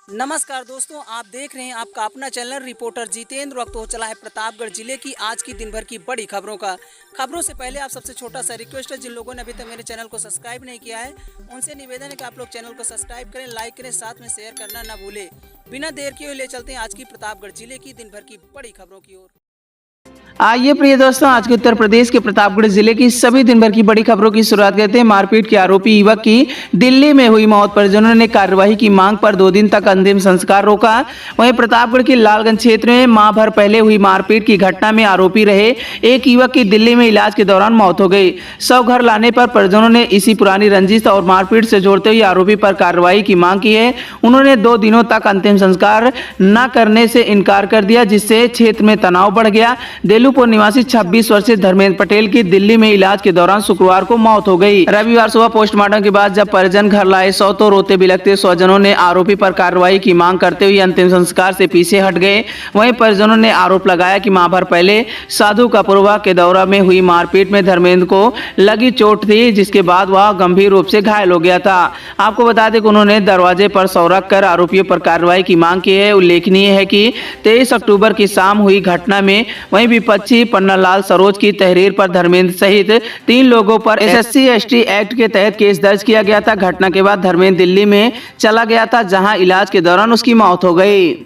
नमस्कार दोस्तों, आप देख रहे हैं आपका अपना चैनल रिपोर्टर जितेंद्र। वक्त हो चला है प्रतापगढ़ जिले की आज की दिन भर की बड़ी खबरों का। खबरों से पहले आप सबसे छोटा सा रिक्वेस्ट है, जिन लोगों ने अभी तक मेरे चैनल को सब्सक्राइब नहीं किया है उनसे निवेदन है कि आप लोग चैनल को सब्सक्राइब करें, लाइक करें, साथ में शेयर करना ना भूलें। बिना देर किए ले चलते हैं आज की प्रतापगढ़ जिले की दिन भर की बड़ी खबरों की ओर। आइए प्रिय दोस्तों, आज के उत्तर प्रदेश के प्रतापगढ़ जिले की सभी दिन भर की बड़ी खबरों की शुरुआत करते हैं। मारपीट के आरोपी युवक की दिल्ली में हुई मौत, परिजनों ने कार्यवाही की मांग पर 2 दिन तक अंतिम संस्कार रोका। वहीं प्रतापगढ़ के लालगंज क्षेत्र में माह भर पहले हुई मारपीट की घटना में आरोपी रहे एक युवक की दिल्ली में इलाज के दौरान मौत हो गई। शव घर लाने पर परिजनों ने इसी पुरानी रंजिश और मारपीट से जोड़ते हुए आरोपी पर कार्रवाई की मांग की है। उन्होंने 2 दिनों तक अंतिम संस्कार न करने से इनकार कर दिया, जिससे क्षेत्र में तनाव बढ़ गया। देलूपुर निवासी 26 वर्षीय धर्मेंद्र पटेल की दिल्ली में इलाज के दौरान शुक्रवार को मौत हो गई। रविवार सुबह पोस्टमार्टम के बाद जब परिजन घर लाए शव तो रोते बिलखते स्वजनों ने आरोपी पर कार्रवाई की मांग करते हुए अंतिम संस्कार से पीछे हट गए। वहीं परिजनों ने आरोप लगाया कि माह भर पहले साधु कपूरवा के दौरा में हुई मारपीट में धर्मेंद्र को लगी चोट थी, जिसके बाद वह गंभीर रूप से घायल हो गया था। आपको बता दें कि उन्होंने दरवाजे पर शव रखकर आरोपियों पर कार्रवाई की मांग की है। उल्लेखनीय है कि 23 अक्टूबर की शाम हुई घटना में वहीं विपक्षी पन्नालाल सरोज की तहरीर पर धर्मेंद्र सहित 3 लोगों पर SC/ST एक्ट के तहत केस दर्ज किया गया था। घटना के बाद धर्मेंद्र दिल्ली में चला गया था, जहां इलाज के दौरान उसकी मौत हो गई।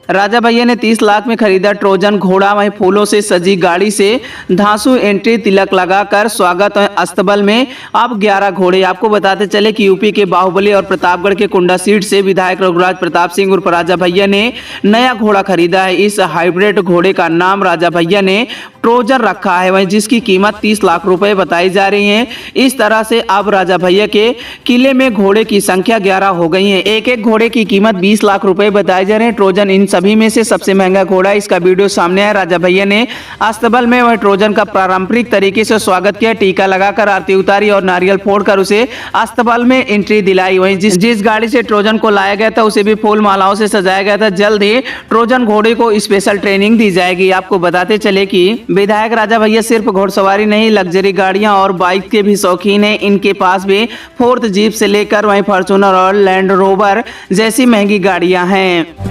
राजा भैया ने 30 लाख में खरीदा ट्रोजन घोड़ा। वहीं फूलों से सजी गाड़ी से धांसू एंट्री तिलक लगाकर स्वागत अस्तबल में अब 11 घोड़े। आपको बताते चले कि यूपी के बाहुबली और प्रतापगढ़ के कुंडा सीट से विधायक रघुराज प्रताप सिंह उर्फ राजा भैया ने नया घोड़ा खरीदा है। इस हाइब्रिड घोड़े का नाम राजा भैया ने ट्रोजन रखा है, वहीं जिसकी कीमत 30 लाख रुपए बताई जा रही है। इस तरह से अब राजा भैया के किले में घोड़े की संख्या 11 हो गई है। एक एक घोड़े की कीमत 20 लाख रुपए बताए जा रहे हैं। ट्रोजन इन सभी में से सबसे महंगा घोड़ा है। इसका वीडियो सामने है। राजा भैया ने अस्तबल में वह ट्रोजन का पारंपरिक तरीके से स्वागत किया, टीका लगाकर आरती उतारी और नारियल फोड़कर उसे अस्तबल में एंट्री दिलाई। वहीं जिस गाड़ी से ट्रोजन को लाया गया था उसे भी फूल मालाओं से सजाया गया था। जल्द ही ट्रोजन घोड़े को स्पेशल ट्रेनिंग दी जाएगी। आपको बताते चले कि विधायक राजा भैया सिर्फ घोड़सवारी नहीं, लग्जरी गाड़ियां और बाइक के भी शौकीन हैं। इनके पास भी फोर्थ जीप से लेकर वहीं फॉर्च्यूनर और लैंड रोवर जैसी महंगी गाड़ियां हैं।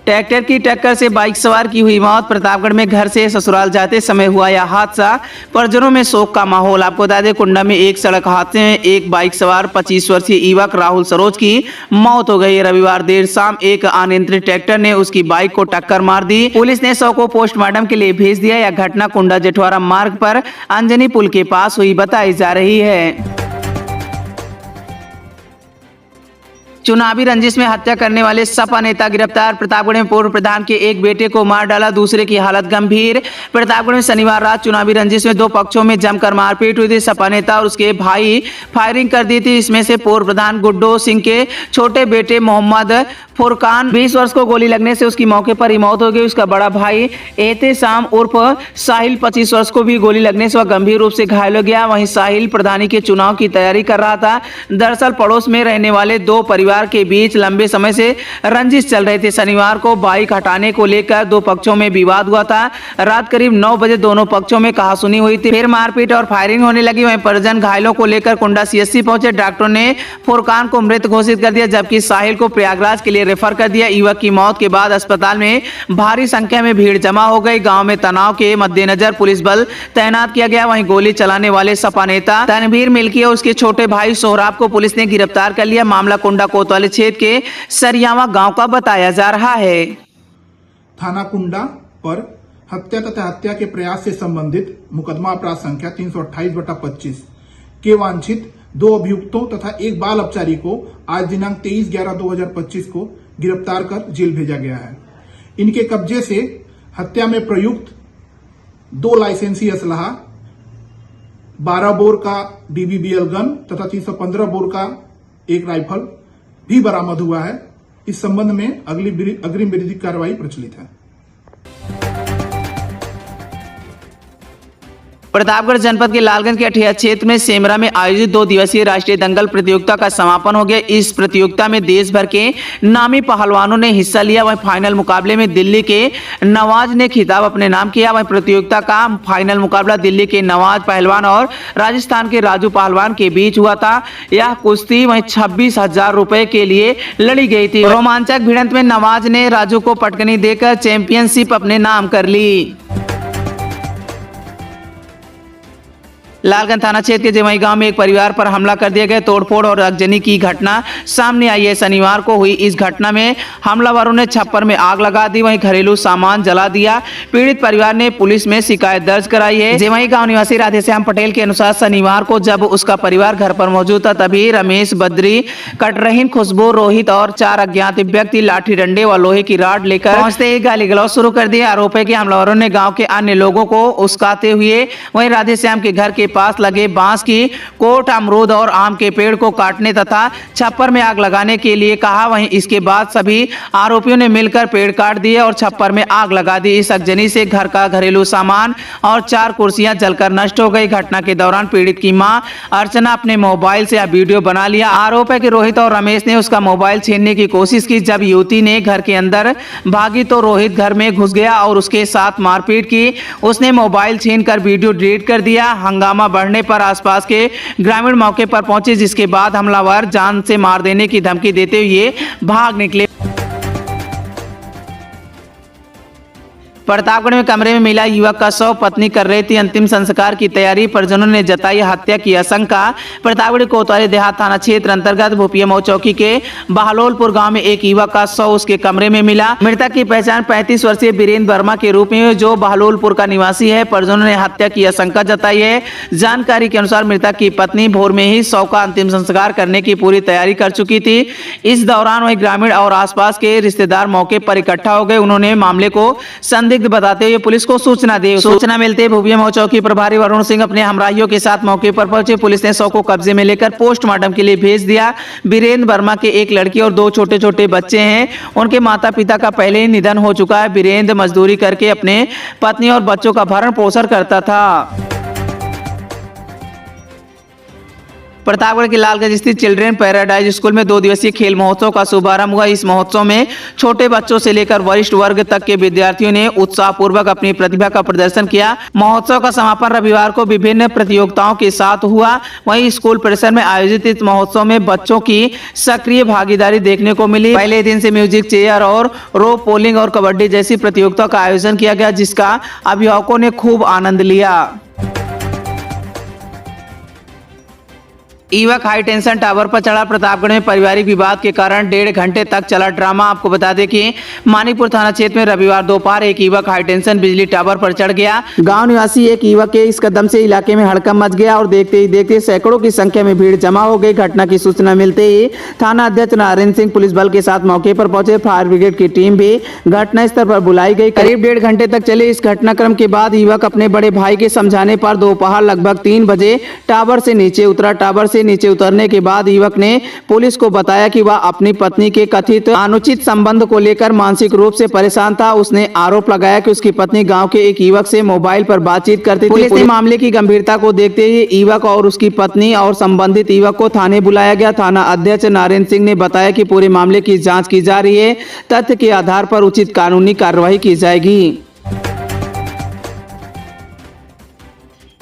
ट्रैक्टर की टक्कर से बाइक सवार की हुई मौत। प्रतापगढ़ में घर से ससुराल जाते समय हुआ यह हादसा, परिजनों में शोक का माहौल। आपको बता दें कुंडा में एक सड़क हादसे में एक बाइक सवार 25 वर्षीय युवक राहुल सरोज की मौत हो गई। रविवार देर शाम एक अनियंत्रित ट्रैक्टर ने उसकी बाइक को टक्कर मार दी। पुलिस ने शव को पोस्टमार्टम के लिए भेज दिया। यह घटना कुंडा जेठवारा मार्ग पर अंजनी पुल के पास हुई बताई जा रही है। चुनावी रंजिश में हत्या करने वाले सपा नेता गिरफ्तार। प्रतापगढ़ में पूर्व प्रधान के एक बेटे को मार डाला, दूसरे की हालत गंभीर। प्रतापगढ़ में शनिवार रात चुनावी रंजिश में 2 पक्षों में जमकर मारपीट हुई थी। सपा नेता और उसके भाई फायरिंग कर दी थी। इसमें से पूर्व प्रधान गुड्डो सिंह के छोटे बेटे मोहम्मद फुरकान 20 वर्ष को गोली लगने से उसकी मौके पर ही मौत हो गई। उसका बड़ा भाई एहतेशाम उर्फ साहिल 25 वर्ष को भी गोली लगने से वह गंभीर रूप से घायल हो गया। वहीं साहिल प्रधानी के चुनाव की तैयारी कर रहा था। दरअसल पड़ोस में रहने वाले 2 परिवार के बीच लंबे समय से रंजिश चल रहे थे। शनिवार को बाइक हटाने को लेकर 2 पक्षों में विवाद हुआ था। रात करीब 9 बजे दोनों पक्षों में कहासुनी हुई थी। फिर मारपीट और फायरिंग होने लगी। वहीं परिजन घायलों को लेकर कुंडा CSC पहुंचे। डॉक्टरों ने फुरकान को मृत घोषित कर दिया, जबकि साहिल को प्रयागराज के लिए रेफर कर दिया। युवक की मौत के बाद अस्पताल में भारी संख्या में भीड़ जमा हो गई। गांव में तनाव के मद्देनजर पुलिस बल तैनात किया गया। वहीं गोली चलाने वाले सपा नेता तनवीर मिल्की और उसके छोटे भाई सोहराब को पुलिस ने गिरफ्तार कर लिया। मामला कुंडा कोतवाली क्षेत्र के सरियावा गांव का बताया जा रहा है। थाना कुंडा पर हत्या तथा हत्या के प्रयास से संबंधित मुकदमा अपराध संख्या 328/25 के वांछित 2 अभियुक्तों तथा एक बाल अपचारी को आज दिनांक 23/11/2025 को गिरफ्तार कर जेल भेजा गया है। इनके कब्जे से हत्या में प्रयुक्त 2 लाइसेंसी असलहा, 12 बोर का DBBL गन तथा 315 बोर का एक राइफल भी बरामद हुआ है। इस संबंध में अग्रिम विधिक कार्रवाई प्रचलित है। प्रतापगढ़ जनपद के लालगंज के अठिया क्षेत्र में सेमरा में आयोजित 2 दिवसीय राष्ट्रीय दंगल प्रतियोगिता का समापन हो गया। इस प्रतियोगिता में देश भर के नामी पहलवानों ने हिस्सा लिया। वहीं फाइनल मुकाबले में दिल्ली के नवाज ने खिताब अपने नाम किया। वहीं प्रतियोगिता का फाइनल मुकाबला दिल्ली के नवाज पहलवान और राजस्थान के राजू पहलवान के बीच हुआ था। यह कुश्ती वहीं 26,000 रुपए के लिए लड़ी गई थी। रोमांचक भिड़ंत में नवाज ने राजू को पटकनी देकर चैंपियनशिप अपने नाम कर ली। लालगंज थाना क्षेत्र के जमई गांव में एक परिवार पर हमला कर दिया गया। तोड़फोड़ और आगजनी की घटना सामने आई है। शनिवार को हुई इस घटना में हमलावरों ने छप्पर में आग लगा दी, वहीं घरेलू सामान जला दिया। पीड़ित परिवार ने पुलिस में शिकायत दर्ज कराई है। जमई गांव निवासी राधेश्याम पटेल के अनुसार शनिवार को जब उसका परिवार घर पर मौजूद था, तभी रमेश, बद्री, कटरहीन, खुशबू, रोहित और 4 अज्ञात व्यक्ति लाठी डंडे व लोहे की राड लेकर पहुंचते ही गाली गलौज शुरू कर दिया। आरोप है कि हमलावरों ने गाँव के अन्य लोगों को उस्काते हुए वहीं राधेश्याम के घर के पास लगे बांस की कोट, अमरूद और आम के पेड़ को काटने तथा छप्पर में आग लगाने के लिए कहा। वहीं इसके बाद सभी आरोपियों ने मिलकर पेड़ काट दिए और छप्पर में आग लगा दी। इस आगजनी से घर का घरेलू सामान और 4 कुर्सियां जलकर नष्ट हो गई। घटना के दौरान पीड़ित की मां अर्चना अपने मोबाइल से वीडियो बना लिया। आरोप है कि रोहित और रमेश ने उसका मोबाइल छीनने की कोशिश की। जब युवती ने घर के अंदर भागी तो रोहित घर में घुस गया और उसके साथ मारपीट की। उसने मोबाइल छीनकर वीडियो डिलीट कर दिया। हंगामा बढ़ने पर आसपास के ग्रामीण मौके पर पहुंचे, जिसके बाद हमलावर जान से मार देने की धमकी देते हुए भाग निकले। प्रतापगढ़ में कमरे में मिला युवक का शव, पत्नी कर रही थी अंतिम संस्कार की तैयारी। परिजनों ने जताई हत्या की आशंका। प्रतापगढ़ कोतवाली देहात थाना क्षेत्र अंतर्गत भोपिया चौकी के बहलोलपुर गांव में एक युवक का शव उसके कमरे में मिला। मृतक की पहचान 35 वर्षीय वीरेंद्र वर्मा के रूप में हुई, जो बहलोलपुर का निवासी है। परिजनों ने हत्या की आशंका जताई है। जानकारी के अनुसार मृतक की पत्नी भोर में ही शव का अंतिम संस्कार करने की पूरी तैयारी कर चुकी थी। इस दौरान वही ग्रामीण और आसपास के रिश्तेदार मौके पर इकट्ठा हो गए। उन्होंने मामले को संदिग्ध बताते हुए पुलिस को सूचना दी। सूचना मिलते भोपिया चौकी प्रभारी वरुण सिंह अपने हमराहियों के साथ मौके पर पहुंचे। पुलिस ने शव को कब्जे में लेकर पोस्टमार्टम के लिए भेज दिया। वीरेंद्र वर्मा के एक लड़की और 2 छोटे छोटे बच्चे हैं। उनके माता पिता का पहले ही निधन हो चुका है। वीरेंद्र मजदूरी करके अपने पत्नी और बच्चों का भरण पोषण करता था। प्रतापगढ़ के लालगंज स्थित चिल्ड्रेन पैराडाइज स्कूल में 2 दिवसीय खेल महोत्सव का शुभारंभ हुआ। इस महोत्सव में छोटे बच्चों से लेकर वरिष्ठ वर्ग तक के विद्यार्थियों ने उत्साहपूर्वक अपनी प्रतिभा का प्रदर्शन किया। महोत्सव का समापन रविवार को विभिन्न प्रतियोगिताओं के साथ हुआ। वहीं स्कूल परिसर में आयोजित इस महोत्सव में बच्चों की सक्रिय भागीदारी देखने को मिली। पहले दिन से म्यूजिक चेयर और रोप पोलिंग और कबड्डी जैसी प्रतियोगिता का आयोजन किया गया, जिसका अभिभावकों ने खूब आनंद लिया। युवक हाई टेंशन टावर पर चढ़ा। प्रतापगढ़ में पारिवारिक विवाद के कारण 1.5 घंटे तक चला ड्रामा। आपको बता दें कि मानिकपुर थाना क्षेत्र में रविवार दोपहर एक युवक हाई टेंशन बिजली टावर पर चढ़ गया। गांव निवासी एक युवक के इस कदम से इलाके में हड़कंप मच गया और देखते ही देखते सैकड़ों की संख्या में भीड़ जमा हो गई। घटना की सूचना मिलते ही थाना अध्यक्ष नारायण सिंह पुलिस बल के साथ मौके पर पहुंचे। फायर ब्रिगेड की टीम भी घटनास्थल पर बुलाई गई। करीब 1.5 घंटे तक चले इस घटनाक्रम के बाद युवक अपने बड़े भाई के समझाने पर दोपहर लगभग 3 बजे टावर से नीचे उतरा। टावर से नीचे उतरने के बाद युवक ने पुलिस को बताया कि वह अपनी पत्नी के कथित अनुचित संबंध को लेकर मानसिक रूप से परेशान था। उसने आरोप लगाया कि उसकी पत्नी गांव के एक युवक से मोबाइल पर बातचीत करती थी। पुलिस ने मामले की गंभीरता को देखते हुए युवक और उसकी पत्नी और संबंधित युवक को थाने बुलाया गया। थाना अध्यक्ष नारायण सिंह ने बताया कि पूरे मामले की जांच की जा रही है। तथ्य के आधार पर उचित कानूनी कार्रवाई की जाएगी।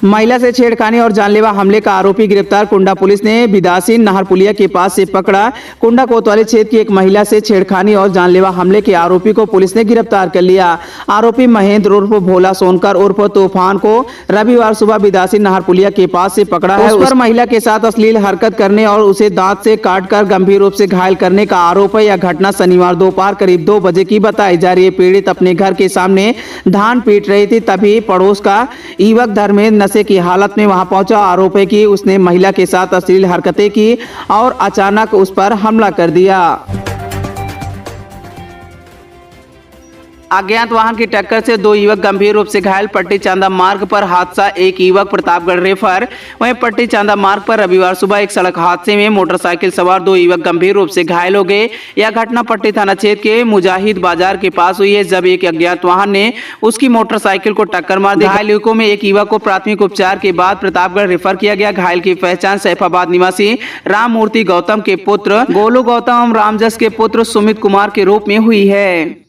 महिला से छेड़खानी और जानलेवा हमले का आरोपी गिरफ्तार। कुंडा पुलिस ने बिदासीन नहर पुलिया के पास से पकड़ा। कुंडा कोतवाली क्षेत्र की एक महिला से छेड़खानी और जानलेवा हमले के आरोपी को पुलिस ने गिरफ्तार कर लिया। आरोपी महेंद्र उर्फ भोला सोनकर उर्फ तूफान को रविवार सुबह बिदासीन नहर पुलिया के पास से पकड़ा है। उस पर महिला के साथ अश्लील हरकत करने और उसे दांत से काटकर गंभीर रूप से घायल करने का आरोप है। यह घटना शनिवार दोपहर करीब 2 बजे की बताई जा रही है। पीड़ित अपने घर के सामने धान पीट रही थी, तभी पड़ोस का युवक धर्मेंद्र नशे की हालत में वहां पहुंचा। आरोप है कि उसने महिला के साथ अश्लील हरकतें की और अचानक उस पर हमला कर दिया। अज्ञात वाहन की टक्कर से 2 युवक गंभीर रूप से घायल। पट्टी चांदा मार्ग पर हादसा, 1 युवक प्रतापगढ़ रेफर। वहीं पट्टी चांदा मार्ग पर रविवार सुबह एक सड़क हादसे में मोटरसाइकिल सवार 2 युवक गंभीर रूप से घायल हो गए। यह घटना पट्टी थाना क्षेत्र के मुजाहिद बाजार के पास हुई है, जब एक अज्ञात वाहन ने उसकी मोटरसाइकिल को टक्कर मार दी। घायल युवकों में एक युवक को प्राथमिक उपचार के बाद प्रतापगढ़ रेफर किया गया। घायल की पहचान सैफाबाद निवासी राम मूर्ति गौतम के पुत्र गोलू गौतम, रामजस के पुत्र सुमित कुमार के रूप में हुई है।